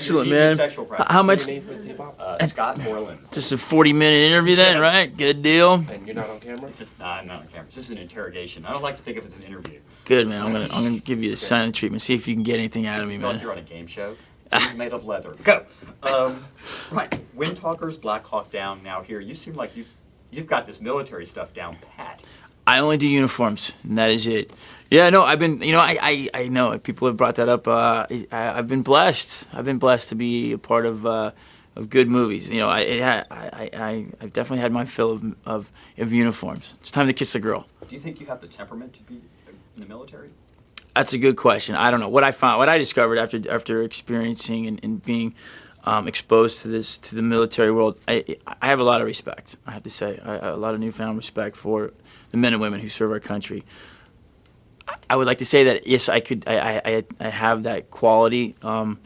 Excellent, man. How much? Scott Borland. Just a 40-minute interview then, right? Good deal. And you're not on camera? It's just, I'm not on camera. It's just an interrogation. I don't like to think of it as an interview. Good, man. I'm gonna give you the silent treatment. See if you can get anything out of me, I feel like man. you're on a game show. It's made of leather. Go. Right. Wind Talkers, Black Hawk Down. Now here, you seem like you've got this military stuff down pat. I only do uniforms, and that is it. Yeah, no, I've been, I know people have brought that up. I've been blessed. I've been blessed to be a part of good movies. I've definitely had my fill of uniforms. It's time to kiss a girl. Do you think you have the temperament to be in the military? That's a good question. I don't know. What I discovered after experiencing and being exposed to the military world, I have a lot of respect. I have to say, a lot of newfound respect for the men and women who serve our country. I would like to say that yes, I could. I have that quality. So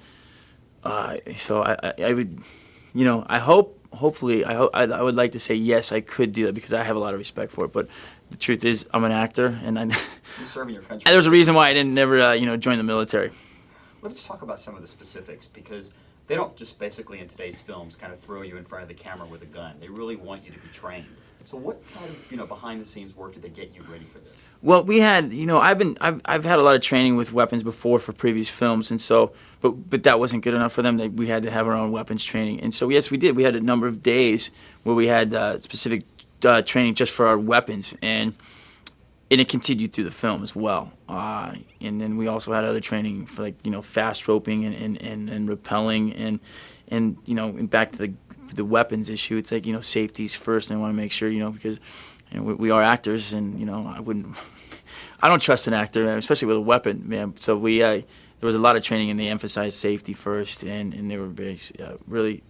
I would, I hope. Hopefully, I would like to say yes, I could do that because I have a lot of respect for it. But the truth is, I'm an actor, and You're serving your country. and there's a reason why I didn't never join the military. Let's talk about some of the specifics because they don't just basically in today's films kind of throw you in front of the camera with a gun. They really want you to be trained. So what kind of behind the scenes work did they get you ready for this? Well, we had I've had a lot of training with weapons before for previous films, and so but that wasn't good enough for them. We had to have our own weapons training, and so yes, we did. We had a number of days where we had specific training just for our weapons, and it continued through the film as well. And then we also had other training for fast roping and rappelling and back to the weapons issue. It's safety's first, and I want to make sure because we are actors, and I don't trust an actor, especially with a weapon, man. So there was a lot of training, and they emphasized safety first, and they were very really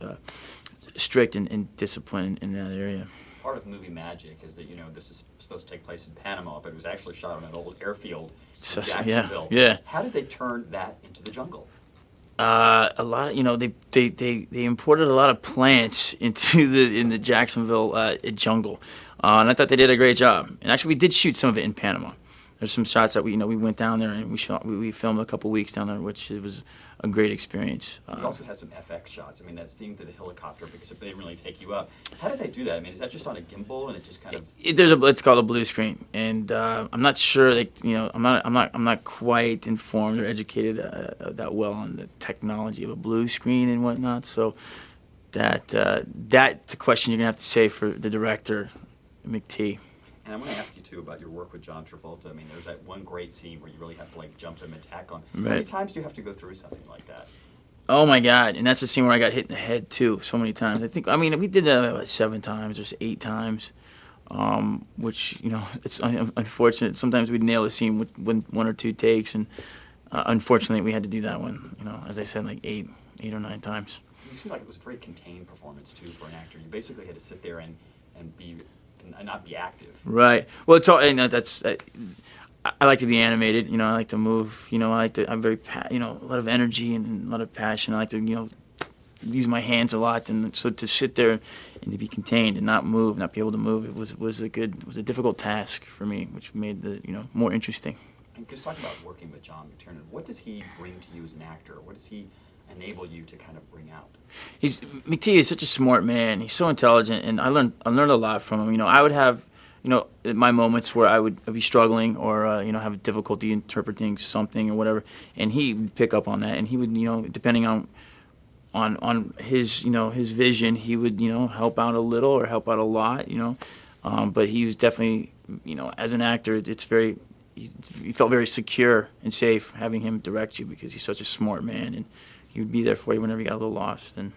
strict and disciplined in that area. Part of movie magic is that this is supposed to take place in Panama, but it was actually shot on an old airfield in Jacksonville. Yeah. How did they turn that into the jungle? A lot of they imported a lot of plants in the Jacksonville jungle, and I thought they did a great job. And actually, we did shoot some of it in Panama. There's some shots that we went down there and we filmed a couple weeks down there, which it was a great experience. We also had some FX shots. I mean, that scene through the helicopter because they didn't really take you up. How did they do that? I mean, is that just on a gimbal and it just kind of? It's called a blue screen, and I'm not sure. I'm not quite informed or educated that well on the technology of a blue screen and whatnot. So that's a question you're gonna have to say for the director, McT. And I'm going to ask you, too, about your work with John Travolta. I mean, there's that one great scene where you really have to, jump him and attack on. Right. How many times do you have to go through something like that? Oh, my God. And that's the scene where I got hit in the head, too, so many times. We did that about 7 times or 8 times, which, it's unfortunate. Sometimes we'd nail a scene with 1 or 2 takes, and unfortunately we had to do that one, as I said, 8 or 9 times. You seem like it was a very contained performance, too, for an actor. You basically had to sit there and be... and not be active. Right. Well, it's all. That's. I like to be animated. I like to move. I'm very. A lot of energy and a lot of passion. I like to. Use my hands a lot, and so to sit there and to be contained and not move, not be able to move, it was a difficult task for me, which made the more interesting. And just talking about working with John McTiernan, what does he bring to you as an actor? What does he enable you to kind of bring out? McT is such a smart man. He's so intelligent, and I learned a lot from him. I would have my moments where I would be struggling or have difficulty interpreting something or whatever, and he would pick up on that, and he would depending on his his vision, he would help out a little or help out a lot, but he was definitely as an actor, you felt very secure and safe having him direct you because he's such a smart man, and he would be there for you whenever you got a little lost. And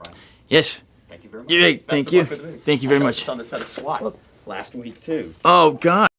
Brian, yes, thank you very much. Yeah, thank you. Thank you very much. I was on the set of SWAT last week too. Oh God.